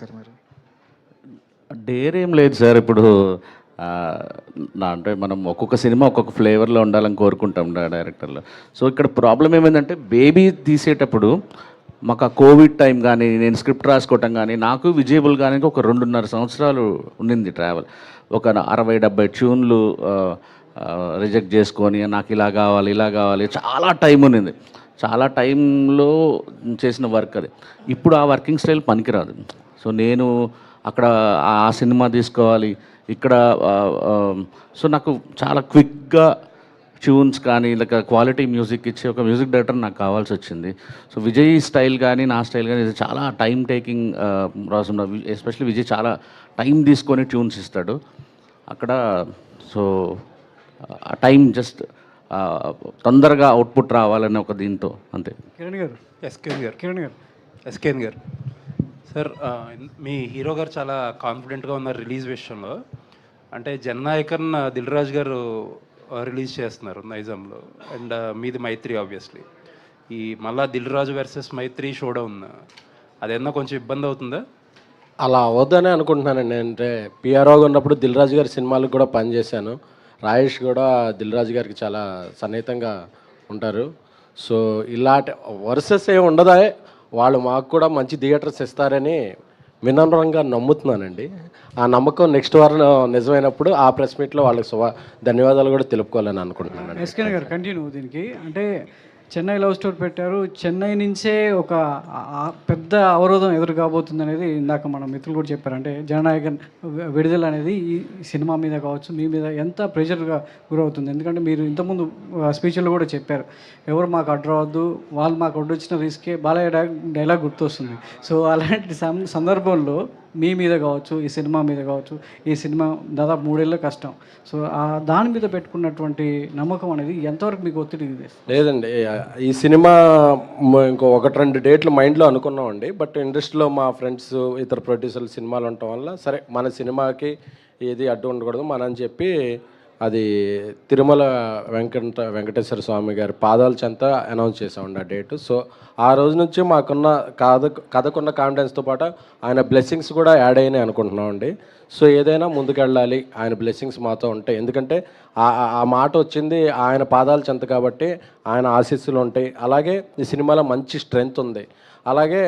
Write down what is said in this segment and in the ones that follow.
Sir మీరు dare ఏం లేదు సార్. ఇప్పుడు అంటే మనం ఒక్కొక్క సినిమా ఒక్కొక్క ఫ్లేవర్లో ఉండాలని కోరుకుంటాం డైరెక్టర్లు. సో ఇక్కడ ప్రాబ్లం ఏమైందంటే బేబీ తీసేటప్పుడు మాకు ఆ కోవిడ్ టైం కానీ నేను స్క్రిప్ట్ రాసుకోవటం కానీ నాకు విజయబుల్ కానీ ఒక 2.5 సంవత్సరాలు ఉండింది ట్రావెల్. ఒక 60-70 ట్యూన్లు రిజెక్ట్ చేసుకొని నాకు ఇలా కావాలి ఇలా కావాలి చాలా టైం ఉన్నింది. చాలా టైంలో చేసిన వర్క్ అది. ఇప్పుడు ఆ వర్కింగ్ స్టైల్ పనికిరాదు. సో నేను అక్కడ ఆ సినిమా తీసుకోవాలి ఇక్కడ. సో నాకు చాలా క్విక్గా ట్యూన్స్ కానీ లేక క్వాలిటీ మ్యూజిక్ ఇచ్చే ఒక మ్యూజిక్ డైరెక్టర్ నాకు కావాల్సి వచ్చింది. సో విజయ్ స్టైల్ కానీ నా స్టైల్ కానీ ఇది చాలా time taking process. Especially Vijay చాలా టైం తీసుకొని ట్యూన్స్ ఇస్తాడు అక్కడ. సో ఆ టైం జస్ట్ తొందరగా అవుట్పుట్ రావాలని ఒక దీంతో అంతే. ఎస్కేన్ గారు సార్, మీ హీరో గారు చాలా కాన్ఫిడెంట్గా ఉన్నారు రిలీజ్ విషయంలో. అంటే జననాయకన్ దిల్ రాజు గారు రిలీజ్ చేస్తున్నారు నైజాంలో, అండ్ మీది మైత్రి. ఆబ్వియస్లీ ఈ మళ్ళా దిల్ రాజు వర్సెస్ మైత్రి షోడౌన్ అదేమన్నా కొంచెం ఇబ్బంది అవుతుందా? అలా అవ్వద్దనే అనుకుంటున్నానండి. అంటే పిఆర్ఓగా ఉన్నప్పుడు దిల్ రాజు గారి సినిమాలకు కూడా పనిచేశాను. రాజేష్ కూడా దిల్ రాజు గారికి చాలా సన్నిహితంగా ఉంటారు. సో ఇలాంటి వర్సెస్ ఏమి ఉండదా, వాళ్ళు మాకు కూడా మంచి థియేటర్స్ ఇస్తారని వినమ్రంగా నమ్ముతున్నానండి. ఆ నమ్మకం నెక్స్ట్ వారం నిజమైనప్పుడు ఆ ప్రెస్ మీట్లో వాళ్ళకి ధన్యవాదాలు కూడా తెలుపుకోవాలని అనుకుంటున్నాను. ఎస్కేన్ గారు కంటిన్యూ దీనికి. అంటే చెన్నై లవ్ స్టోరీ పెట్టారు, చెన్నై నుంచే ఒక పెద్ద అవరోధం ఎదురు కాబోతుంది అనేది ఇందాక మన మిత్రులు కూడా చెప్పారు. అంటే జననాయకన్ విడుదల అనేది ఈ సినిమా మీద కావచ్చు మీ మీద ఎంత ప్రెషర్గా గురవుతుంది. ఎందుకంటే మీరు ఇంతకుముందు స్పీచ్లో కూడా చెప్పారు, ఎవరు మాకు అడ్డవద్దు, వాళ్ళు మాకు అడ్డొచ్చిన రిస్కే బాలయ్య డైలాగ్ గుర్తొస్తుంది. సో అలాంటి సందర్భంలో మీ మీద కావచ్చు, ఈ సినిమా మీద కావచ్చు, ఈ సినిమా దాదాపు 3 ఏళ్ళ కష్టం. సో దాని మీద పెట్టుకున్నటువంటి నమ్మకం అనేది ఎంతవరకు మీకు ఒత్తిడి లేదండి. ఈ సినిమా ఇంకో 1-2 డేట్లు మైండ్లో అనుకున్నామండి. బట్ ఇండస్ట్రీలో మా ఫ్రెండ్స్ ఇతర ప్రొడ్యూసర్లు సినిమాలు ఉండటం వల్ల సరే మన సినిమాకి ఏది అడ్డు ఉండకూడదు అని చెప్పి అది తిరుమల వెంకటేశ్వర స్వామి గారి పాదాల చెంత అనౌన్స్ చేసామండి ఆ డేటు. సో ఆ రోజు నుంచి మాకున్న కథకున్న కాన్ఫిడెన్స్తో పాటు ఆయన బ్లెస్సింగ్స్ కూడా యాడ్ అయినాయి అనుకుంటున్నామండి. సో ఏదైనా ముందుకెళ్ళాలి, ఆయన బ్లెస్సింగ్స్ మాతో ఉంటాయి. ఎందుకంటే ఆ మాట వచ్చింది ఆయన పాదాల చెంత కాబట్టి ఆయన ఆశీస్సులు ఉంటాయి. అలాగే ఈ సినిమాలో మంచి స్ట్రెంగ్త్ ఉంది. అలాగే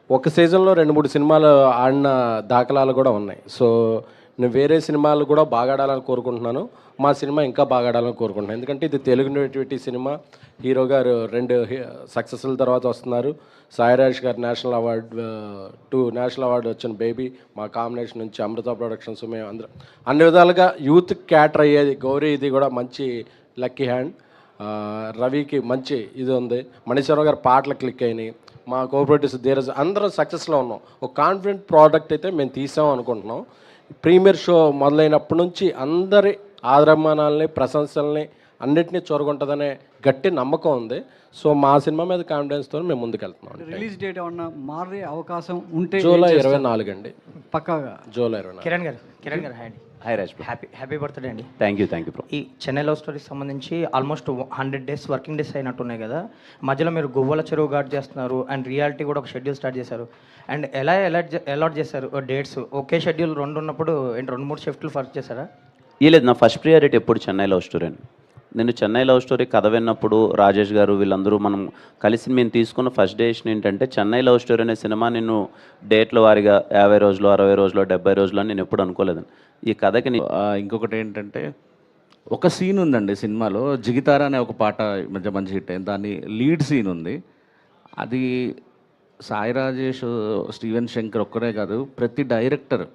ఒక సీజన్లో 2-3 సినిమాలు ఆడిన దాఖలాలు కూడా ఉన్నాయి. సో నేను వేరే సినిమాలు కూడా బాగా ఆడాలని కోరుకుంటున్నాను. మా సినిమా ఇంకా బాగా ఆడాలని కోరుకుంటున్నాను. ఎందుకంటే ఇది తెలుగు నేటివిటీ సినిమా. హీరో గారు 2 సక్సెస్ల తర్వాత వస్తున్నారు. సాయిరాజ్ గారు నేషనల్ అవార్డు వచ్చిన బేబీ మా కాంబినేషన్ నుంచి అమృత ప్రొడక్షన్స్ మేము అందరం అన్ని విధాలుగా యూత్ క్యాటర్ అయ్యేది. గౌరీ ఇది కూడా మంచి లక్కీ హ్యాండ్. రవికి మంచి ఇది ఉంది. మణిశ్వరరావు గారు పాటలు క్లిక్ అయినాయి. మా కోఆపరేటివ్స్ ధీరజ్ అందరం సక్సెస్లో ఉన్నాం. ఒక కాన్ఫిడెంట్ ప్రోడక్ట్ అయితే మేము తీసాం అనుకుంటున్నాం. ప్రీమియర్ షో మొదలైనప్పటి నుంచి అందరి ఆదరమానాలని ప్రశంసల్ని అన్నిటినీ చొరగొంటుందనే గట్టి నమ్మకం ఉంది. సో మా సినిమా మీద కాన్ఫిడెన్స్తో మేము ముందుకెళ్తున్నాం. రిలీజ్ డేట్ ఏమన్నా మారే అవకాశం ఉంటే జూలై 24 అండి, పక్కాగా జూలై 24. కిరణ్ గారు హాయ్ రాజ్, హ్యాపీ బర్త్డే అండి. Thank you bro. ఈ చెన్నై లవ్ స్టోరీకి సంబంధించి ఆల్మోస్ట్ 100 డేస్ వర్కింగ్ డేస్ అయినట్టున్నాయి కదా. మధ్యలో మీరు గువ్వల చెరువు గార్డ్ చేస్తున్నారు అండ్ రియాలిటీ కూడా ఒక షెడ్యూల్ స్టార్ట్ చేశారు. అండ్ ఎలా అలాట్ చేశారు డేట్స్? ఒకే షెడ్యూల్ 2 ఉన్నప్పుడు 2-3 షిఫ్ట్లు వర్క్ చేశారా? లేదు, నా ఫస్ట్ ప్రియారిటీ ఎప్పుడు చెన్నై లవ్ స్టోరీ అండి. నేను చెన్నై లవ్ స్టోరీ కథ విన్నప్పుడు రాజేష్ గారు వీళ్ళందరూ మనం కలిసి మేము తీసుకున్న ఫస్ట్ డెసిషన్ ఏంటంటే చెన్నై లవ్ స్టోరీ అనే సినిమా నేను డేట్ల వారిగా 50 రోజులు 60 రోజులు 70 రోజులు అని నేను ఎప్పుడు అనుకోలేదండి. ఈ కథకి ఇంకొకటి ఏంటంటే ఒక సీన్ ఉందండి సినిమాలో, జిగితారా అనే ఒక పాట మంచి హిట్ అయింది. దాన్ని లీడ్ సీన్ ఉంది. అది సాయి రాజేష్, స్టీవెన్ శంకర్ ఒక్కరే కాదు, ప్రతి డైరెక్టర్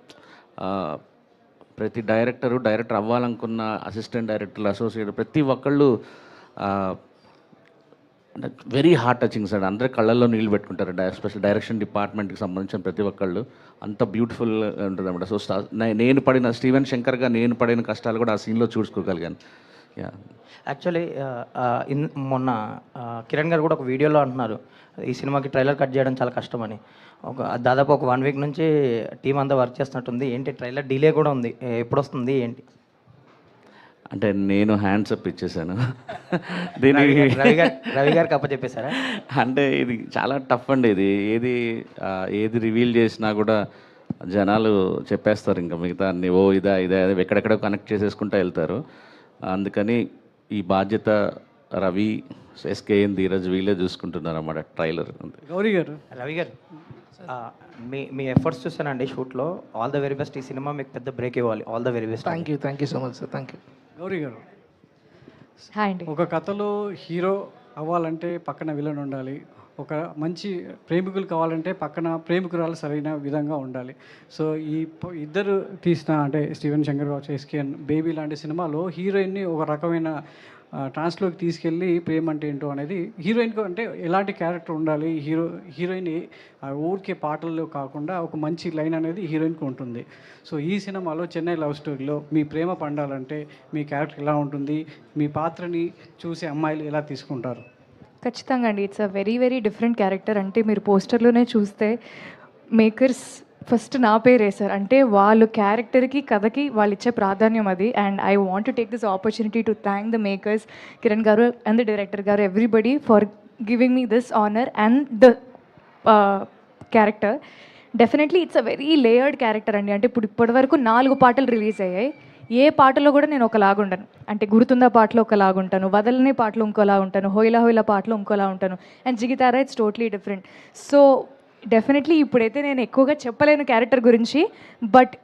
డైరెక్టర్ అవ్వాలనుకున్న అసిస్టెంట్ డైరెక్టర్లు, అసోసియేట్ ప్రతి ఒక్కళ్ళు వెరీ హార్ట్ టచింగ్ సార్. అందరి కళ్ళల్లో నీళ్ళు పెట్టుకుంటారు. ఎస్పెషల్ డైరెక్షన్ డిపార్ట్మెంట్కి సంబంధించిన ప్రతి ఒక్కళ్ళు అంత బ్యూటిఫుల్ ఉంటుంది అన్నమాట. సో నేను పడిన స్టీవెన్ శంకర్గా నేను పడిన కష్టాలు కూడా ఆ సీన్లో చూసుకోగలిగాను. యాక్చువల్లీ మొన్న కిరణ్ గారు కూడా ఒక వీడియోలో అంటున్నారు ఈ సినిమాకి ట్రైలర్ కట్ చేయడం చాలా కష్టమని. దాదాపు ఒక 1 వీక్ నుంచి టీం అంతా వర్క్ చేస్తున్నట్టుంది. ఏంటి ట్రైలర్ డిలే కూడా ఉంది, ఎప్పుడు వస్తుంది ఏంటి? అంటే నేను హ్యాండ్స్ అప్ ఇచ్చేసాను దీనికి. రవి గారికి అప్పచెప్పేశారా? అంటే ఇది చాలా టఫ్ అండి. ఇది ఏది రివీల్ చేసినా కూడా జనాలు చెప్పేస్తారు ఇంకా మిగతా అన్ని ఓ ఇదా ఇదా ఎక్కడెక్కడ కనెక్ట్ చేసేసుకుంటూ వెళ్తారు. అందుకని ఈ బాధ్యత రవి, ఎస్కేఎన్, ధీరజ్ వీళ్ళే చూసుకుంటున్నారు అన్నమాట ట్రైలర్. గౌరీ గారు, రవి గారు, మీ ఎఫర్ట్స్ చూసానండి షూట్లో. All the very best. ఈ సినిమా మీకు పెద్ద బ్రేక్ ఇవ్వాలి. All the very best. Thank you so much sir. Thank you. Gowri garu, hi అండి. ఒక కథలో హీరో అవ్వాలంటే పక్కన విలన్ ఉండాలి, ఒక మంచి ప్రేమికులు కావాలంటే పక్కన ప్రేమికురాలు సరైన విధంగా ఉండాలి. సో ఈ ఇద్దరు తీసిన అంటే స్టీవెన్ శంకర్ కావచ్చు, ఎస్కేఎన్, బేబీ లాంటి సినిమాలో హీరోయిన్ని ఒక రకమైన ట్రాన్స్లోకి తీసుకెళ్ళి ప్రేమ అంటే ఏంటో అనేది హీరోయిన్కి అంటే ఎలాంటి క్యారెక్టర్ ఉండాలి, హీరోయిన్ ఊరికే పాటల్లో కాకుండా ఒక మంచి లైన్ అనేది హీరోయిన్కి ఉంటుంది. సో ఈ సినిమాలో చెన్నై లవ్ స్టోరీలో మీ ప్రేమ పండాలంటే మీ క్యారెక్టర్ ఎలా ఉంటుంది, మీ పాత్రని చూసి అమ్మాయిలు ఎలా తీసుకుంటారు? ఖచ్చితంగా అండి. It's a very very different character. అంటే మీరు పోస్టర్లోనే చూస్తే మేకర్స్ ఫస్ట్ నా పేరు వేశారు. అంటే వాళ్ళు క్యారెక్టర్కి, కథకి వాళ్ళు ఇచ్చే ప్రాధాన్యం అది. And I want to take this opportunity to thank the makers, Kiran గారు అండ్ ద డైరెక్టర్ గారు, everybody for giving me this honour and the character. Definitely it's a very layered character అండి. అంటే ఇప్పటి వరకు 4 పాటలు రిలీజ్ అయ్యాయి. ఏ పాటలో కూడా నేను ఒకలాగుంటాను. అంటే గుర్తుందా పాటలో ఒకలాగుంటాను, వదలనే పాటలో ఇంకోలా ఉంటాను, హోయిలా హోయిలా పాటలో ఇంకోలా ఉంటాను, అండ్ జిగితారా it's totally different. So definitely ఇప్పుడైతే నేను ఎక్కువగా చెప్పలేను క్యారెక్టర్ గురించి, బట్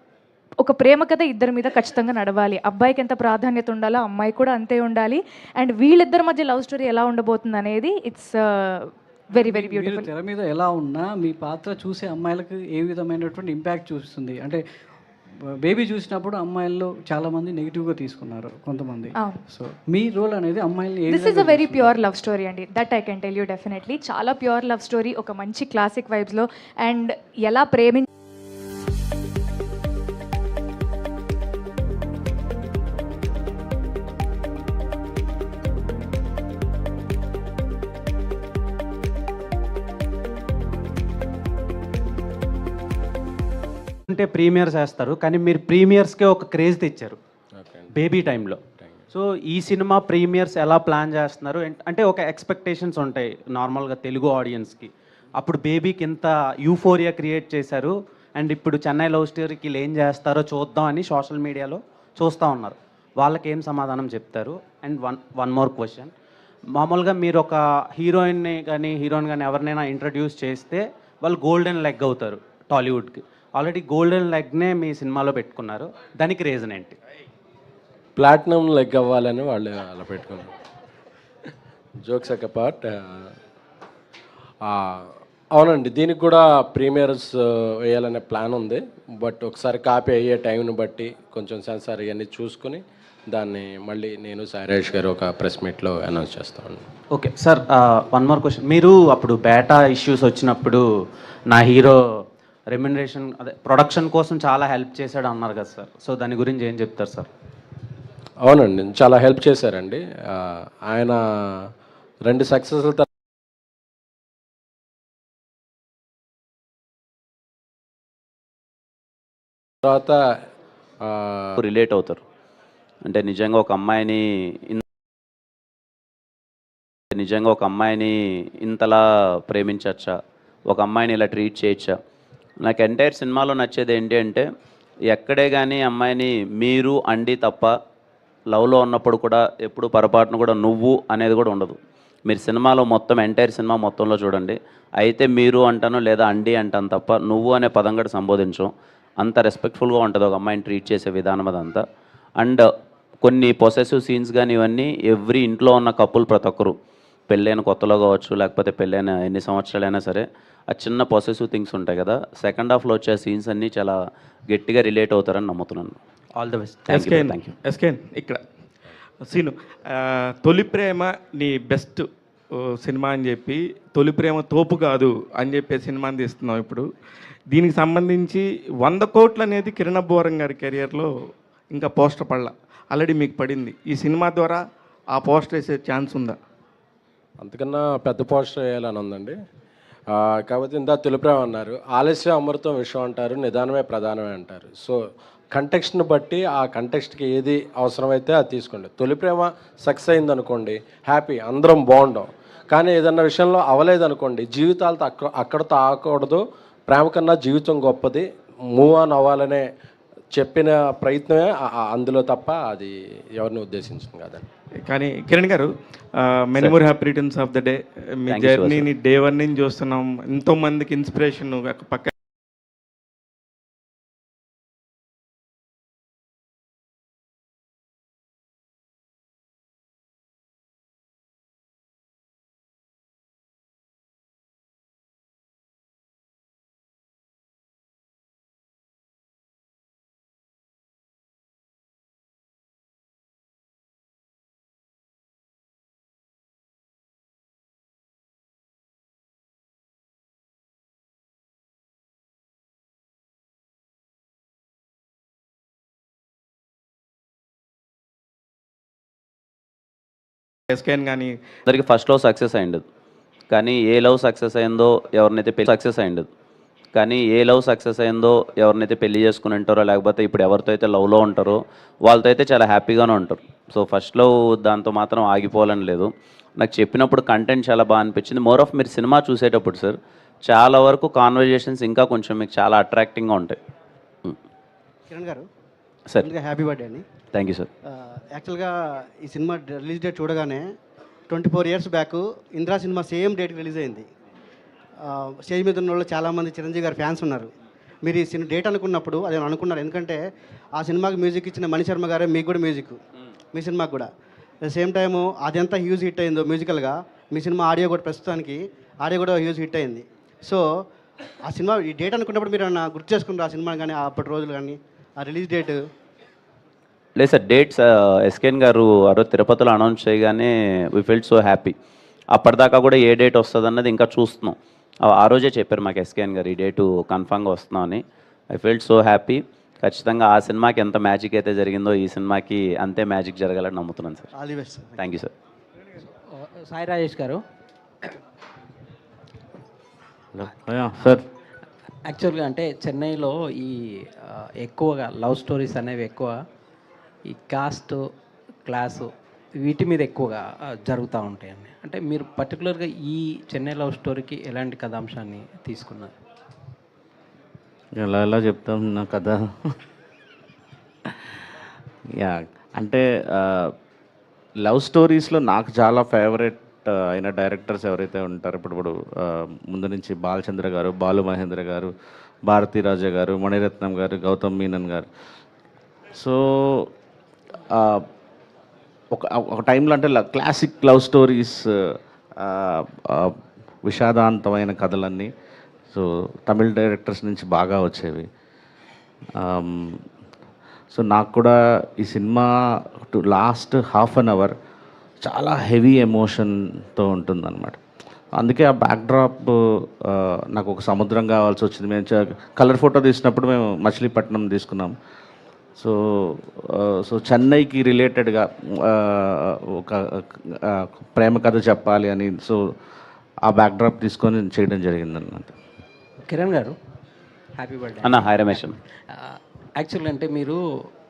ఒక ప్రేమ కథ ఇద్దరి మీద ఖచ్చితంగా నడవాలి. అబ్బాయికి ఎంత ప్రాధాన్యత ఉండాలో అమ్మాయి కూడా అంతే ఉండాలి. అండ్ వీళ్ళిద్దరి మధ్య లవ్ స్టోరీ ఎలా ఉండబోతుంది అనేది ఇట్స్ వెరీ వెరీ బ్యూటిఫుల్. తెర మీద ఎలా ఉన్నా మీ పాత్ర చూసే అమ్మాయిలకు ఏ విధమైనటువంటి ఇంపాక్ట్ చూపిస్తుంది? అంటే బేబీ చూసినప్పుడు అమ్మాయిల్లో చాలా మంది నెగిటివ్గా తీసుకున్నారు కొంతమంది. సో మీ రోల్ అనేది అమ్మాయిల్ని this is a very pure love story అండి. That I can tell you definitely. చాలా ప్యూర్ లవ్ స్టోరీ, ఒక మంచి క్లాసిక్ వైబ్స్లో. అండ్ ఎలా అంటే ప్రీమియర్స్ వేస్తారు, కానీ మీరు ప్రీమియర్స్కే ఒక క్రేజ్ తెచ్చారు బేబీ టైంలో. సో ఈ సినిమా ప్రీమియర్స్ ఎలా ప్లాన్ చేస్తున్నారు? అంటే ఒక ఎక్స్పెక్టేషన్స్ ఉంటాయి నార్మల్గా తెలుగు ఆడియన్స్కి. అప్పుడు బేబీకి ఇంత యూఫోరియా క్రియేట్ చేశారు, అండ్ ఇప్పుడు చెన్నై లవ్ స్టోరీకి వీళ్ళు ఏం చేస్తారో చూద్దాం అని సోషల్ మీడియాలో చూస్తూ ఉన్నారు. వాళ్ళకి ఏం సమాధానం చెప్తారు? అండ్ వన్ మోర్ క్వశ్చన్, మామూలుగా మీరు ఒక హీరోయిన్ కానీ ఎవరినైనా ఇంట్రడ్యూస్ చేస్తే వాళ్ళు గోల్డెన్ లెగ్ అవుతారు టాలీవుడ్కి. ఆల్రెడీ గోల్డెన్ లెగ్నే మీ సినిమాలో పెట్టుకున్నారు, దానికి రీజన్ ఏంటి? ప్లాటినం లెగ్ అవ్వాలని వాళ్ళు అలా పెట్టుకున్నారు. జోక్స్ ఒక పార్ట్. అవునండి, దీనికి కూడా ప్రీమియర్స్ వేయాలనే ప్లాన్ ఉంది. బట్ ఒకసారి కాపీ అయ్యే టైంని బట్టి కొంచెం సెన్సార్ ఇవన్నీ చూసుకుని దాన్ని మళ్ళీ నేను సాయిరాజ్ గారు ఒక ప్రెస్ మీట్లో అనౌన్స్ చేస్తాను. Okay sir, one more question. మీరు అప్పుడు బేటా ఇష్యూస్ వచ్చినప్పుడు నా హీరో రెమ్యునరేషన్ ప్రొడక్షన్ కోసం చాలా హెల్ప్ చేశాడు అన్నారు కదా సార్. సో దాని గురించి ఏం చెప్తారు సార్? అవునండి, చాలా హెల్ప్ చేశారండి. ఆయన 2 సక్సెస్ల తర్వాత రిలేట్ అవుతారు. అంటే నిజంగా ఒక అమ్మాయిని ఇంతలా ప్రేమించచ్చా, ఒక అమ్మాయిని ఇలా ట్రీట్ చేయొచ్చా? నాకు ఎంటైర్ సినిమాలో నచ్చేది ఏంటి అంటే, ఎక్కడే కానీ అమ్మాయిని మీరు అండి తప్ప లవ్లో ఉన్నప్పుడు కూడా ఎప్పుడు పొరపాటును కూడా నువ్వు అనేది కూడా ఉండదు. మీరు సినిమాలో మొత్తం ఎంటైర్ సినిమా మొత్తంలో చూడండి, అయితే మీరు అంటాను లేదా అండి అంటాను తప్ప నువ్వు అనే పదం కూడా సంబోధించం. అంత రెస్పెక్ట్ఫుల్గా ఉంటుంది ఒక అమ్మాయిని ట్రీట్ చేసే విధానం అదంతా. అండ్ కొన్ని పొసెసివ్ సీన్స్ కానీ ఇవన్నీ ఎవ్రీ ఇంట్లో ఉన్న కపుల్ ప్రతి ఒక్కరు పెళ్ళైన కొత్తలో కావచ్చు, లేకపోతే పెళ్ళైన ఎన్ని సంవత్సరాలైనా సరే ఆ చిన్న పొసెసివ్ థింగ్స్ ఉంటాయి కదా, సెకండ్ హాఫ్లో వచ్చే సీన్స్ అన్నీ చాలా గట్టిగా రిలేట్ అవుతారని నమ్ముతున్నాను. All the best. Thank you. SKN ఇక్కడ సీను, తొలి ప్రేమ నీ బెస్ట్ సినిమా అని చెప్పి, తొలి ప్రేమ తోపు కాదు అని చెప్పే సినిమాని తీస్తున్నాం ఇప్పుడు. దీనికి సంబంధించి 100 కోట్లు అనేది కిరణ్ అబ్బవరం గారి కెరియర్లో ఇంకా పోస్టర్ పడలా, ఆల్రెడీ మీకు పడింది. ఈ సినిమా ద్వారా ఆ పోస్టర్ వేసే ఛాన్స్ ఉందా? అంతకన్నా పెద్ద పోస్టర్ వేయాలని ఉందండి. కాకపోతే ఇందా తొలి ప్రేమ అన్నారు, ఆలస్యం అమృతం విషయం అంటారు, నిదానమే ప్రధానమే అంటారు. సో కంటెక్స్ట్ని బట్టి ఆ కంటెక్స్ట్కి ఏది అవసరమైతే అది తీసుకోండి. తొలి ప్రేమ సక్సెస్ అయింది అనుకోండి, హ్యాపీ, అందరం బాగుంటాం. కానీ ఏదన్నా విషయంలో అవ్వలేదనుకోండి, జీవితాలతో అక్కడతో ఆగకూడదు. ప్రేమ కన్నా జీవితం గొప్పది, మూవ్ ఆన్ అవ్వాలనే చెప్పిన ప్రయత్నమే అందులో తప్ప అది ఎవరిని ఉద్దేశించింది కాదండి. కానీ Kiran garu, many more happy returns of the day. మీ Thank you so much, జర్నీని డే 1 నుంచి చూస్తున్నాం. ఎంతోమందికి ఇన్స్పిరేషన్ పక్క ఎస్కేన్ కానీ అందరికి ఫస్ట్ లవ్ సక్సెస్ అయ్యిండదు, కానీ ఏ లవ్ సక్సెస్ అయిందో ఎవరినైతే పెళ్లి సక్సెస్ అయ్యిండదు, కానీ ఏ లవ్ సక్సెస్ అయిందో ఎవరినైతే పెళ్లి చేసుకుని ఉంటారో లేకపోతే ఇప్పుడు ఎవరితో అయితే లవ్లో ఉంటారో వాళ్ళతో అయితే చాలా హ్యాపీగానే ఉంటారు. సో ఫస్ట్ లవ్ దాంతో మాత్రం ఆగిపోవాలని లేదు. నాకు చెప్పినప్పుడు కంటెంట్ చాలా బాగా అనిపించింది. మోర్ ఆఫ్ మీరు సినిమా చూసేటప్పుడు సార్ చాలా వరకు కాన్వర్జేషన్స్ ఇంకా కొంచెం మీకు చాలా అట్రాక్టింగ్గా ఉంటాయి. కిరణ్ గారు, సార్ హ్యాపీ బర్త్డే అండి. Thank you sir. యాక్చువల్గా ఈ సినిమా రిలీజ్ డేట్ చూడగానే 24 years back Indra cinema same డేట్కి రిలీజ్ అయింది. స్టేజ్ మీద ఉన్న వాళ్ళు చాలామంది చిరంజీవి గారి ఫ్యాన్స్ ఉన్నారు. మీరు ఈ సినిమా డేట్ అనుకున్నప్పుడు అది అనుకున్నారు, ఎందుకంటే ఆ సినిమాకి మ్యూజిక్ ఇచ్చిన మణిశర్మ గారే మీకు కూడా మ్యూజిక్, మీ సినిమాకి కూడా సేమ్ టైము అదంతా హ్యూజ్ హిట్ అయిందో మ్యూజికల్గా, మీ సినిమా ఆడియో కూడా ప్రస్తుతానికి ఆడియో కూడా హ్యూజ్ హిట్ అయింది. సో ఆ సినిమా ఈ డేట్ అనుకున్నప్పుడు మీరు ఏమన్నా గుర్తు చేసుకున్నారు ఆ సినిమా కానీ అప్పటి రోజులు కానీ ఆ రిలీజ్ డేట్? లేదు సార్, డేట్స్ ఎస్కేన్ గారు ఆ రోజు తిరుపతిలో అనౌన్స్ చేయగానే వి ఫెల్ట్ సో హ్యాపీ. అప్పటిదాకా కూడా ఏ డేట్ వస్తుంది అన్నది ఇంకా చూస్తున్నాం. ఆ రోజే చెప్పారు మాకు ఎస్కేన్ గారు ఈ డేటు కన్ఫామ్గా వస్తున్నాం అని. I felt so happy. ఖచ్చితంగా ఆ సినిమాకి ఎంత మ్యాజిక్ అయితే జరిగిందో ఈ సినిమాకి అంతే మ్యాజిక్ జరగాలని నమ్ముతున్నాను sir. All the best. Thank you sir. Sai Rajesh గారు, సార్ యాక్చువల్గా అంటే చెన్నైలో ఈ ఎక్కువగా లవ్ స్టోరీస్ అనేవి ఎక్కువ ఈ కాస్ట్ క్లాసు వీటి మీద ఎక్కువగా జరుగుతూ ఉంటాయండి. అంటే మీరు పర్టికులర్గా ఈ చెన్నై లవ్ స్టోరీకి ఎలాంటి కథాంశాన్ని తీసుకున్నారు? ఎలా చెప్తాం నా కథ? యా, అంటే లవ్ స్టోరీస్లో నాకు చాలా ఫేవరెట్ అయిన డైరెక్టర్స్ ఎవరైతే ఉంటారో ఇప్పుడు ముందు నుంచి బాలచంద్ర గారు, బాలు మహేంద్ర గారు, భారతీరాజా గారు, మణిరత్నం గారు, గౌతమ్ మీనన్ గారు. సో ఒక టైంలో అంటే క్లాసిక్ లవ్ స్టోరీస్, విషాదాంతమైన కథలన్నీ సో తమిళ డైరెక్టర్స్ నుంచి బాగా వచ్చేవి. సో నాకు కూడా ఈ cinema last half an hour చాలా హెవీ ఎమోషన్తో ఉంటుందన్నమాట. అందుకే ఆ బ్యాక్డ్రాప్ నాకు ఒక సముద్రం కావాల్సి వచ్చింది. మేము కలర్ ఫోటో తీసినప్పుడు మేము మచిలీపట్నం తీసుకున్నాం. సో చెన్నైకి రిలేటెడ్గా ఒక ప్రేమ కథ చెప్పాలి అని సో ఆ బ్యాక్డ్రాప్ తీసుకొని చేయడం జరిగిందన్నమాట. కిరణ్ గారు, హ్యాపీ బర్త్డే అన్న. హాయ్ రమేష్. యాక్చువల్గా అంటే మీరు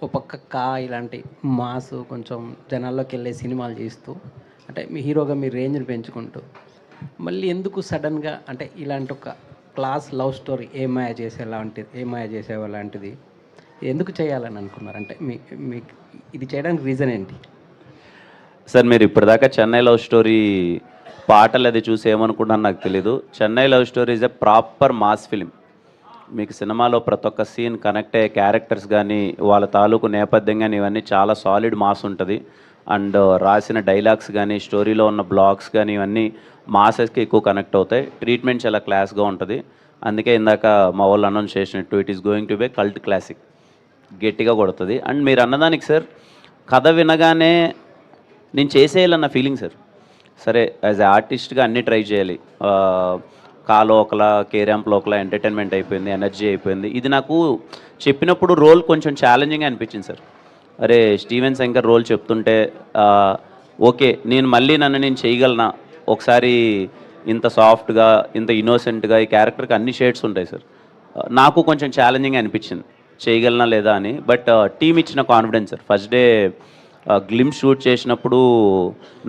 ఒక పక్క ఇలాంటి మాస్ కొంచెం జనాల్లోకి వెళ్ళే సినిమాలు చేస్తూ అంటే మీ హీరోగా మీ రేంజ్ని పెంచుకుంటూ మళ్ళీ ఎందుకు సడన్గా అంటే ఇలాంటి ఒక క్లాస్ లవ్ స్టోరీ ఏమాయ చేసేవా లాంటిది ఎందుకు చేయాలని అనుకున్నారు? అంటే మీకు ఇది చేయడానికి రీజన్ ఏంటి? సార్ మీరు ఇప్పటిదాకా చెన్నై లవ్ స్టోరీ పాటలు అది చూసి ఏమనుకున్నాను నాకు తెలీదు. Chennai love story is a proper mass film. మీకు సినిమాలో ప్రతి ఒక్క సీన్ కనెక్ట్ అయ్యే క్యారెక్టర్స్ కానీ వాళ్ళ తాలూకు నేపథ్యం కానీ ఇవన్నీ చాలా సాలిడ్ మాస్ ఉంటుంది. అండ్ రాసిన డైలాగ్స్ కానీ స్టోరీలో ఉన్న బ్లాగ్స్ కానీ ఇవన్నీ మాసెస్కి ఎక్కువ కనెక్ట్ అవుతాయి. ట్రీట్మెంట్ చాలా క్లాస్గా ఉంటుంది. అందుకే ఇందాక మా వాళ్ళు అనౌన్స్ చేసినట్టు it is going to be cult classic, గట్టిగా కొడుతుంది. అండ్ మీరు అన్నదానికి సార్ కథ వినగానే నేను చేసేయాలన్న ఫీలింగ్ సార్. సరే యాజ్ ఏ ఆర్టిస్ట్గా అన్నీ ట్రై చేయాలి. కాలో ఒకలా, కేరాంప్లో ఒకలా ఎంటర్టైన్మెంట్ అయిపోయింది, ఎనర్జీ అయిపోయింది. ఇది నాకు చెప్పినప్పుడు రోల్ కొంచెం ఛాలెంజింగ్ అనిపించింది సార్. అరే స్టీవెన్ శంకర్ రోల్ చెప్తుంటే ఓకే నేను మళ్ళీ నేను చేయగలనా, ఒకసారి ఇంత సాఫ్ట్గా ఇంత ఇన్నోసెంట్గా ఈ క్యారెక్టర్కి అన్ని షేడ్స్ ఉంటాయి సార్. నాకు కొంచెం ఛాలెంజింగ్ అనిపించింది చేయగలనా లేదా అని. బట్ టీమ్ ఇచ్చిన confidence sir. First day glimpse shoot చేసినప్పుడు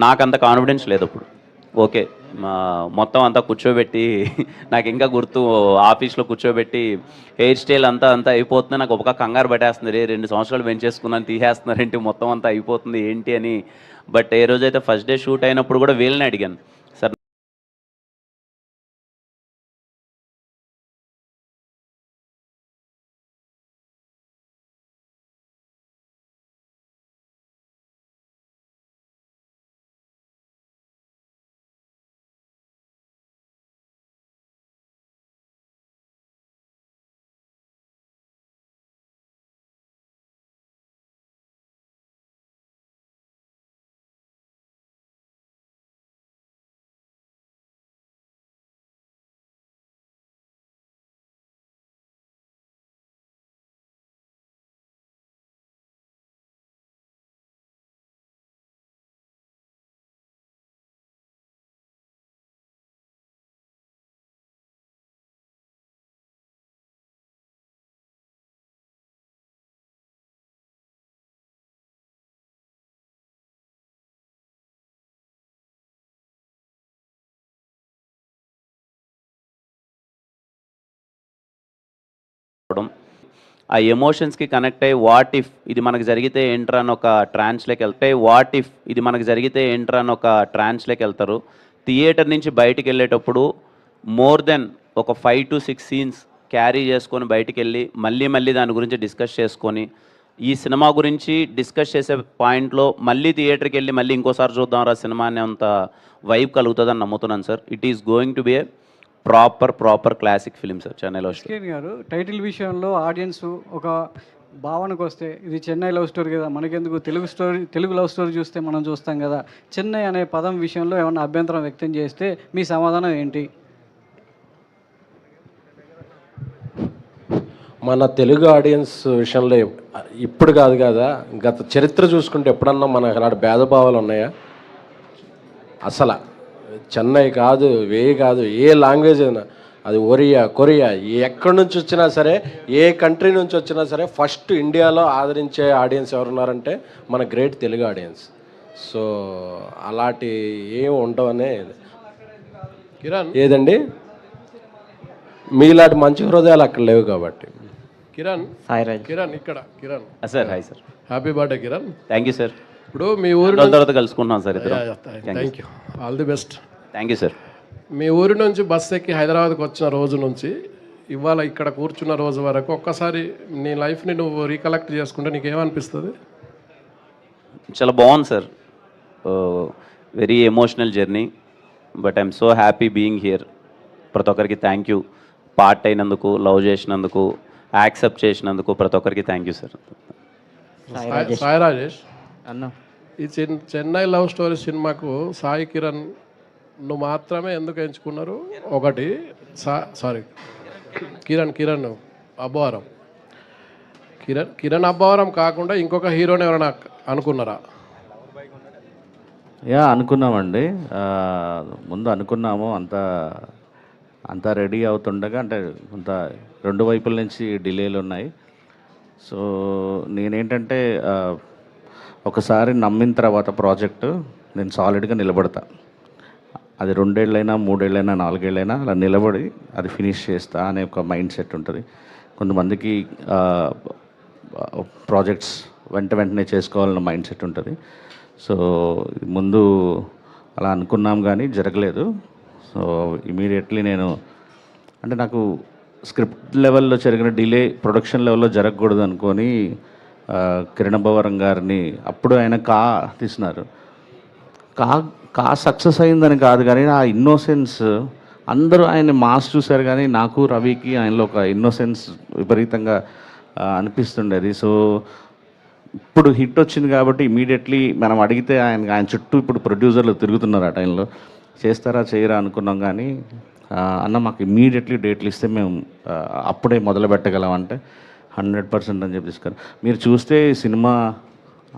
నాకు అంత కాన్ఫిడెన్స్ లేదు. అప్పుడు ఓకే మొత్తం అంతా కూర్చోబెట్టి నాకు ఇంకా గుర్తు ఆఫీస్లో కూర్చోబెట్టి హెయిర్ స్టైల్ అంతా అయిపోతుంది. నాకు ఒక కంగారు పట్టేస్తుంది, 2 సంవత్సరాలు పెంచేసుకున్నాను తీసేస్తున్నారేంటి, మొత్తం అంతా అయిపోతుంది ఏంటి అని. బట్ ఏ రోజైతే ఫస్ట్ డే షూట్ అయినప్పుడు కూడా వీళ్ళని అడిగాను, సార్ ఆ ఎమోషన్స్కి కనెక్ట్ అయ్యి వాట్ ఇఫ్ ఇది మనకు జరిగితే ఏంట్రా అని ఒక ట్రాన్స్లోకి వెళ్తే వెళ్తారు. థియేటర్ నుంచి బయటికి వెళ్ళేటప్పుడు మోర్ దెన్ ఒక 5 to 6 సీన్స్ క్యారీ చేసుకొని బయటికి వెళ్ళి మళ్ళీ దాని గురించి డిస్కస్ చేసుకొని ఈ సినిమా గురించి డిస్కస్ చేసే పాయింట్లో మళ్ళీ థియేటర్కి వెళ్ళి మళ్ళీ ఇంకోసారి చూద్దాం రా సినిమా అనే అంత వైబ్ కలుగుతుందని నమ్ముతున్నాను sir. It is going to be a proper classic film sir Chennai love story. SKN garu, title విషయంలో ఆడియన్స్ ఒక భావనకు వస్తే ఇది చెన్నై లవ్ స్టోరీ కదా, మనకెందుకు తెలుగు లవ్ స్టోరీ చూస్తే మనం చూస్తాం కదా, చెన్నై అనే పదం విషయంలో ఏమైనా అభ్యంతరం వ్యక్తం చేస్తే మీ సమాధానం ఏంటి? మన తెలుగు ఆడియన్స్ విషయంలో ఇప్పుడు కాదు కదా, గత చరిత్ర చూసుకుంటే ఎప్పుడన్నా మనకు అలాంటి భేదభావాలు ఉన్నాయా? అసలు చెన్నై కాదు, కాదు, ఏ లాంగ్వేజ్ అయినా, అది కొరియా ఎక్కడి నుంచి వచ్చినా సరే, ఏ కంట్రీ నుంచి వచ్చినా సరే, ఫస్ట్ ఇండియాలో ఆదరించే ఆడియన్స్ ఎవరున్నారంటే మన గ్రేట్ తెలుగు ఆడియన్స్. సో అలాంటి ఏం ఉండవనే కిరణ్ ఏదండి, మీలాంటి మంచి హృదయాలు అక్కడ లేవు కాబట్టి. కిరణ్ ఇక్కడ sir hi sir, happy birthday Kiran. Thank you sir. ఇప్పుడు మీ ఊరు తర్వాత కలుసుకుంటున్నాం సార్ ఇద్దరం. Thank you, all the best. Thank you sir. మీ ఊరి నుంచి బస్ ఎక్కి హైదరాబాద్కి వచ్చిన రోజు నుంచి ఇవాళ ఇక్కడ కూర్చున్న రోజు వరకు ఒక్కసారి నీ లైఫ్ని నువ్వు రీకలెక్ట్ చేసుకుంటే నీకేమనిపిస్తుంది? చాలా బాగుంది sir, very emotional journey, but I'm so happy being here. ప్రతి ఒక్కరికి థ్యాంక్ యూ, పార్ట్ అయినందుకు, లవ్ చేసినందుకు, యాక్సెప్ట్ చేసినందుకు ప్రతి ఒక్కరికి thank you sir. Sai Rajesh అన్న, ఈ చెన్నై లవ్ స్టోరీ సినిమాకు సాయి కిరణ్ నువ్వు మాత్రమే ఎందుకు ఎంచుకున్నారు? ఒకటి సారీ కిరణ్ అబ్బవరం, కిరణ్ అబ్బవరం కాకుండా ఇంకొక హీరోని ఎవరైనా అనుకున్నారా? అనుకున్నామండి, ముందు అనుకున్నాము. అంతా రెడీ అవుతుండగా అంటే అంత 2 వైపుల నుంచి డిలేలు ఉన్నాయి. సో నేనేంటంటే ఒకసారి నమ్మిన తర్వాత ప్రాజెక్టు నేను సాలిడ్గా నిలబడతా. అది 2 ఏళ్ళైనా 3 ఏళ్ళైనా 4 ఏళ్ళైనా అలా నిలబడి అది ఫినిష్ చేస్తా అనే ఒక మైండ్ సెట్ ఉంటుంది. కొంతమందికి ప్రాజెక్ట్స్ వెంటనే చేసుకోవాలన్న మైండ్ సెట్ ఉంటుంది. సో ముందు అలా అనుకున్నాం కానీ జరగలేదు. సో ఇమీడియట్లీ నాకు స్క్రిప్ట్ లెవెల్లో జరిగిన డిలే ప్రొడక్షన్ లెవెల్లో జరగకూడదు అనుకొని కిరణ్ అబ్బవరం గారిని అప్పుడు ఆయన తీసినారు. సక్సెస్ అయిందని కాదు కానీ ఆ ఇన్నోసెన్స్, అందరూ ఆయన మాస్ చూశారు కానీ నాకు రవికి ఆయనలో ఒక ఇన్నోసెన్స్ విపరీతంగా అనిపిస్తుండేది. సో ఇప్పుడు హిట్ వచ్చింది కాబట్టి ఇమీడియట్లీ మనం అడిగితే ఆయన చుట్టూ ఇప్పుడు ప్రొడ్యూసర్లు తిరుగుతున్నారు. ఆ టైంలో చేస్తారా చేయరా అనుకున్నాం కానీ అన్న మాకు ఇమీడియట్లీ డేట్లు ఇస్తే మేము అప్పుడే మొదలు పెట్టగలం అంటే 100% అని చెప్పి తీసుకున్నారు. మీరు చూస్తే సినిమా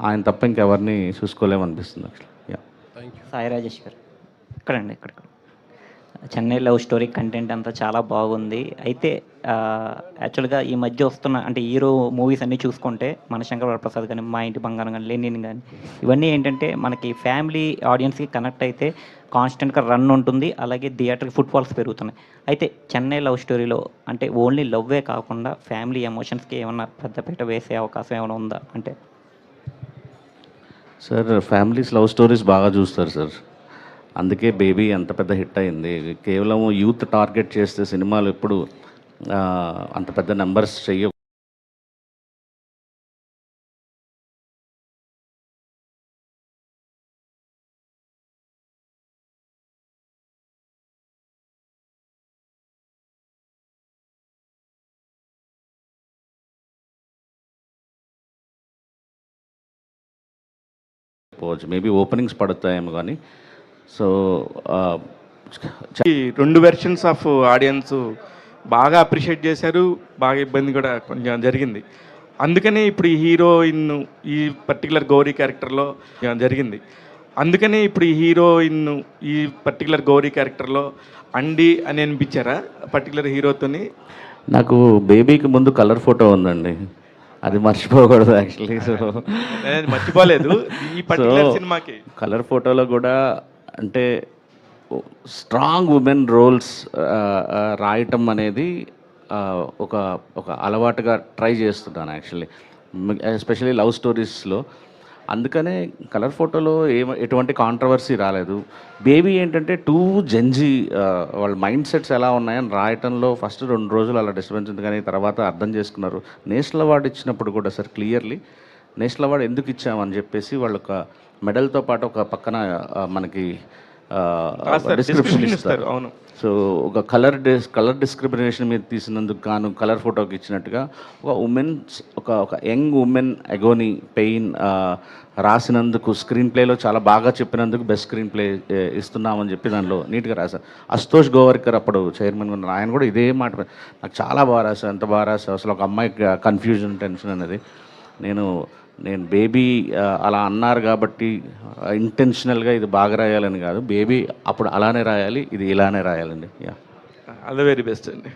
ఆయన తప్ప ఇంకెవరిని చూసుకోలేమనిపిస్తుంది యాక్చువల్లీ. సాయి రాజేష్ గారు ఇక్కడండి, ఇక్కడ చెన్నై లవ్ స్టోరీ కంటెంట్ అంతా చాలా బాగుంది. అయితే యాక్చువల్గా ఈ మధ్య వస్తున్న అంటే హీరో మూవీస్ అన్నీ చూసుకుంటే మన శంకర్ వరప్రసాద్ కానీ, మా ఇంటి బంగారం కానీ, లెనిన్ కానీ ఇవన్నీ ఏంటంటే మనకి ఫ్యామిలీ ఆడియన్స్కి కనెక్ట్ అయితే కాన్స్టెంట్గా రన్ ఉంటుంది. అలాగే థియేటర్కి ఫుట్ఫాల్స్ పెరుగుతున్నాయి. అయితే చెన్నై లవ్ స్టోరీలో అంటే ఓన్లీ లవ్వే కాకుండా ఫ్యామిలీ ఎమోషన్స్కి ఏమన్నా పెద్దపీట వేసే అవకాశం ఏమైనా ఉందా? అంటే సార్ ఫ్యామిలీస్ లవ్ స్టోరీస్ బాగా చూస్తారు సార్, అందుకే బేబీ అంత పెద్ద హిట్ అయింది. కేవలం యూత్ టార్గెట్ చేస్తే సినిమాలు ఎప్పుడు అంత పెద్ద నెంబర్స్ చెయ్యవు. మేబీ ఓపెనింగ్స్ పడతాయేమో కానీ. సో ఈ 2 వెర్షన్స్ ఆఫ్ ఆడియన్స్ బాగా అప్రిషియేట్ చేశారు, బాగా ఇబ్బంది కూడా కొంచెం జరిగింది. అందుకనే ఇప్పుడు ఈ హీరోయిన్ ఈ పర్టికులర్ గౌరీ క్యారెక్టర్లో జరిగింది. అందుకనే ఇప్పుడు ఈ హీరోయిన్ ఈ పర్టికులర్ గౌరీ క్యారెక్టర్లో అండి అని అనిపించారా పర్టికులర్ హీరోతోని? నాకు బేబీకి ముందు కలర్ ఫోటో ఉందండి, అది మర్చిపోకూడదు యాక్చువల్లీ. సో మర్చిపోలేదు ఈ పర్టికులర్ సినిమాకి. కలర్ ఫోటోలో కూడా అంటే స్ట్రాంగ్ ఉమెన్ రోల్స్ రాయటం అనేది ఒక ఒక అలవాటుగా ట్రై చేస్తున్నాను యాక్చువల్లీ, ఎస్పెషల్లీ లవ్ స్టోరీస్లో. అందుకనే కలర్ ఫోటోలో ఎటువంటి కాంట్రవర్సీ రాలేదు. బేబీ ఏంటంటే జెన్జీ వాళ్ళ మైండ్ సెట్స్ ఎలా ఉన్నాయని రాయటంలో ఫస్ట్ 2 రోజులు అలా డిస్టర్బెన్స్ ఉంది, కానీ తర్వాత అర్థం చేసుకున్నారు. నేషనల్ అవార్డు ఇచ్చినప్పుడు కూడా సార్ క్లియర్లీ నేషనల్ అవార్డు ఎందుకు ఇచ్చామని చెప్పేసి వాళ్ళు ఒక మెడల్తో పాటు ఒక పక్కన మనకి డిస్క్రిప్షన్ ఇస్తారు. అవును. సో ఒక కలర్ డిస్క్రిమినేషన్ మీద తీసినందుకు గాను కలర్ ఫోటోకి ఇచ్చినట్టుగా ఒక ఉమెన్స్ ఒక యంగ్ ఉమెన్ అగోనీ పెయిన్ రాసినందుకు స్క్రీన్ ప్లేలో చాలా బాగా చెప్పినందుకు బెస్ట్ స్క్రీన్ ప్లే ఇస్తున్నామని చెప్పి దానిలో నీట్గా రాశారు. అశుతోష్ గోవర్కర్ అప్పుడు చైర్మన్గా ఉన్నారు, ఆయన కూడా ఇదే మాట, నాకు చాలా బాగా రాశారు, ఎంత బాగా రాశారు అసలు, ఒక అమ్మాయికి కన్ఫ్యూజన్ టెన్షన్ అనేది. నేను బేబీ అలా అన్నారు కాబట్టి ఇంటెన్షనల్గా ఇది బాగా రాయాలని కాదు, బేబీ అప్పుడు అలానే రాయాలి, ఇది ఇలానే రాయాలండి. Yeah, all the very best అండి.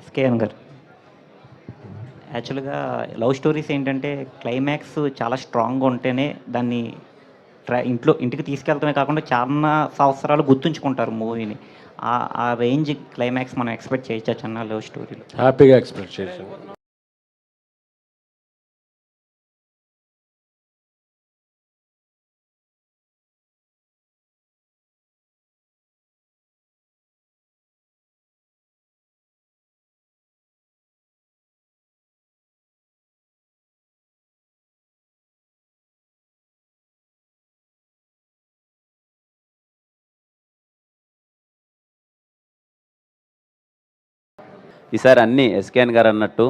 ఎస్కేఎన్ గారు, యాక్చువల్గా లవ్ స్టోరీస్ ఏంటంటే క్లైమాక్స్ చాలా స్ట్రాంగ్గా ఉంటేనే దాన్ని ఇంటికి తీసుకెళ్తామే కాకుండా చాలా సంవత్సరాలు గుర్తుంచుకుంటారు మూవీని. ఆ రేంజ్ క్లైమాక్స్ మనం ఎక్స్పెక్ట్ చేయొచ్చా చిన్న లవ్ స్టోరీలో? హ్యాపీగా ఎక్స్పెక్ట్ చేసాను. ఈసారి అన్నీ ఎస్కేఎన్ గారు అన్నట్టు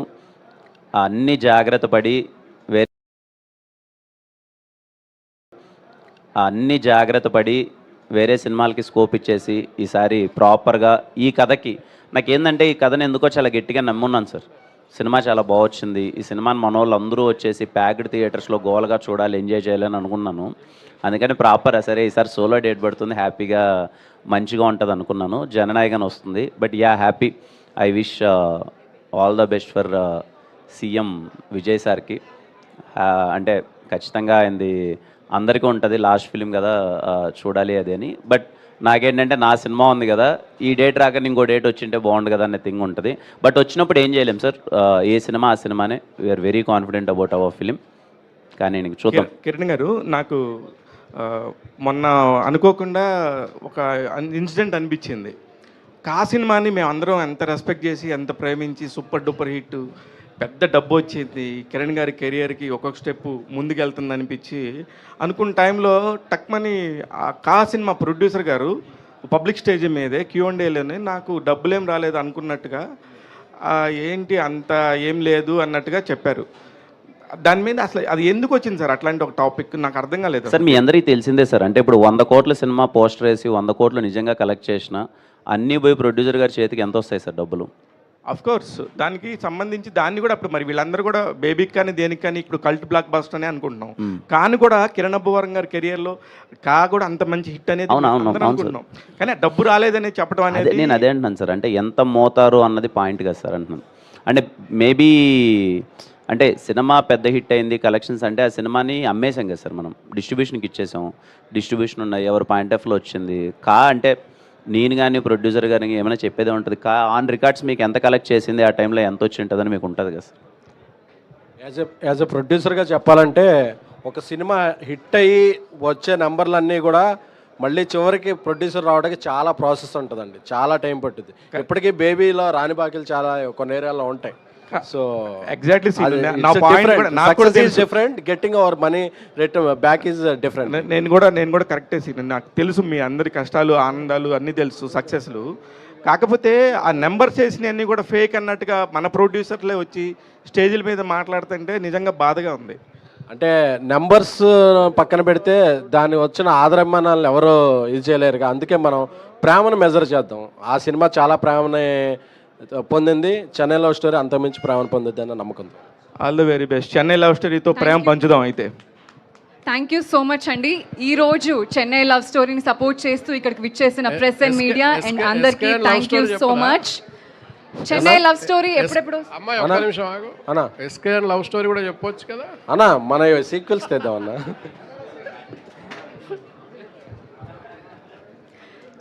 అన్ని జాగ్రత్త పడి వేరే సినిమాలకి స్కోప్ ఇచ్చేసి ఈసారి ప్రాపర్గా ఈ కథకి నాకేందంటే ఈ కథని ఎందుకో చాలా గట్టిగా నమ్మున్నాను సార్. సినిమా చాలా బాగొచ్చింది, ఈ సినిమాని మన వాళ్ళు అందరూ వచ్చేసి ప్యాక్డ్ థియేటర్స్లో గోల్గా చూడాలి, ఎంజాయ్ చేయాలని అనుకున్నాను. అందుకని ప్రాపర్ సరే ఈసారి సోలో డేట్ పడుతుంది, హ్యాపీగా మంచిగా ఉంటుంది అనుకున్నాను. జననాయకన్ వస్తుంది. But yeah happy, I wish all the best for CM Vijay సార్కి. అంటే ఖచ్చితంగా ఆయనది అందరికీ ఉంటుంది, లాస్ట్ ఫిలిం కదా చూడాలి అది అని. బట్ నాకేంటంటే నా సినిమా ఉంది కదా, ఈ డేట్ రాక ఇంకో డేట్ వచ్చింటే బాగుండు కదా అనే థింగ్ ఉంటుంది. బట్ వచ్చినప్పుడు ఏం చేయలేం సార్, ఏ సినిమా ఆ సినిమానే. We're very confident about our film. కానీ నేను చూద్దాం. కిరణ్ గారు, నాకు మొన్న అనుకోకుండా ఒక ఇన్సిడెంట్ అనిపించింది. కా సినిమాని మేము అందరం ఎంత రెస్పెక్ట్ చేసి ఎంత ప్రేమించి సూపర్ డూపర్ హిట్, పెద్ద డబ్బు వచ్చింది, కిరణ్ గారి కెరియర్కి ఒక్కొక్క స్టెప్ ముందుకెళ్తుంది అనిపించి అనుకున్న టైంలో టక్మని ఆ కా సినిమా ప్రొడ్యూసర్ గారు పబ్లిక్ స్టేజ్ మీదే Q&Aలోనే నాకు డబ్బులేం రాలేదు అనుకున్నట్టుగా, ఏంటి అంత ఏం లేదు అన్నట్టుగా చెప్పారు. దాని మీద అసలు అది ఎందుకు వచ్చింది సార్ అట్లాంటి ఒక టాపిక్, నాకు అర్థం కాలేదు సార్. మీ అందరికీ తెలిసిందే సార్, అంటే ఇప్పుడు 100 కోట్ల సినిమా పోస్టర్ వేసి 100 కోట్లు నిజంగా కలెక్ట్ చేసిన అన్నీ పోయి ప్రొడ్యూసర్ గారి చేతికి ఎంత వస్తాయి సార్ డబ్బులు? అఫ్ కోర్స్ దానికి సంబంధించి దాన్ని కూడా అప్పుడు మరి వీళ్ళందరూ కూడా బేబీకి కానీ దేనికి కానీ ఇప్పుడు కల్ట్ బ్లాక్ బస్టర్ అని అనుకుంటున్నాం. కానీ కూడా కిరణ్ అబ్బవరం గారి కెరియర్లో కా కూడా అంత మంచి హిట్ అనేది అందరం అనుకుంటున్నాం. కానీ ఆ డబ్బు రాలేదని చెప్పడం అనేది నేను అదే అంటున్నాను సార్. అంటే ఎంత మోతారు అన్నది పాయింట్ కదా సార్ అంటున్నాను. అంటే మేబీ అంటే సినిమా పెద్ద హిట్ అయింది కలెక్షన్స్ అంటే ఆ సినిమాని అమ్మేసాం కదా సార్, మనం డిస్ట్రిబ్యూషన్కి ఇచ్చేసాం. డిస్ట్రిబ్యూషన్ ఉన్నాయి, ఎవరి పాయింట్ ఆఫ్ వ్యూలో వచ్చింది. కా అంటే నేను కానీ ప్రొడ్యూసర్ కానీ ఏమైనా చెప్పేదే ఉంటుంది. కా ఆన్ రికార్డ్స్ మీకు ఎంత కలెక్ట్ చేసింది, ఆ టైంలో ఎంత వచ్చి ఉంటుందని మీకు ఉంటుంది కదా సార్. యాజ్ ఎ ప్రొడ్యూసర్గా చెప్పాలంటే ఒక సినిమా హిట్ అయ్యి వచ్చే నెంబర్లన్నీ కూడా మళ్ళీ చివరికి ప్రొడ్యూసర్ రావడానికి చాలా ప్రాసెస్ ఉంటుందండి, చాలా టైం పట్టుద్ది. ఇప్పటికీ బేబీలో రాని బాకీలు చాలా కొన్ని ఏరియాలో ఉంటాయి. సో ఎగ్జాక్ట్లీ నా పాయింట్ కూడా నాకు కూడా తెలుసు. Different, getting our money return back is different. నేను కూడా కరెక్టే సీన్. నాకు తెలుసు మీ అందరి కష్టాలు ఆనందాలు అన్నీ తెలుసు, సక్సెస్లు. కాకపోతే ఆ నెంబర్స్ వేసినవన్నీ కూడా ఫేక్ అన్నట్టుగా మన ప్రొడ్యూసర్లే వచ్చి స్టేజ్ల మీద మాట్లాడుతుంటే నిజంగా బాధగా ఉంది. అంటే నెంబర్స్ పక్కన పెడితే దాని వచ్చిన ఆదరమానాలను ఎవరు ఇది చేయలేరు. అందుకే మనం ప్రేమను మెజర్ చేద్దాం. ఆ సినిమా చాలా ప్రేమని పొందింది, చెన్నై లవ్ స్టోరీ అంతమించి ప్రేమను పొందిద్ది అన్న నమ్మకం. All the very best. Chennai love స్టోరీతో ప్రేమ పంచుదాం అయితే. థ్యాంక్ యూ సో మచ్ అండి. ఈ రోజు చెన్నై లవ్ స్టోరీని సపోర్ట్ చేస్తూ ఇక్కడికి విచ్చేసిన ప్రెస్ అండ్ మీడియా అండ్ అందరికీ thank you so much. Chennai love story ఎప్పుడెప్పుడు అమ్మాయి ఒక్క నిమిషం ఆగు అన్నా, ఎస్కేఎన్ లవ్ స్టోరీ కూడా చెప్పొచ్చు కదా అన్నా. మన సీక్వెల్స్ తెద్దాం అన్నా.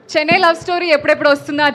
చెన్నై లవ్ స్టోరీ ఎప్పుడెప్పుడు వస్తుందా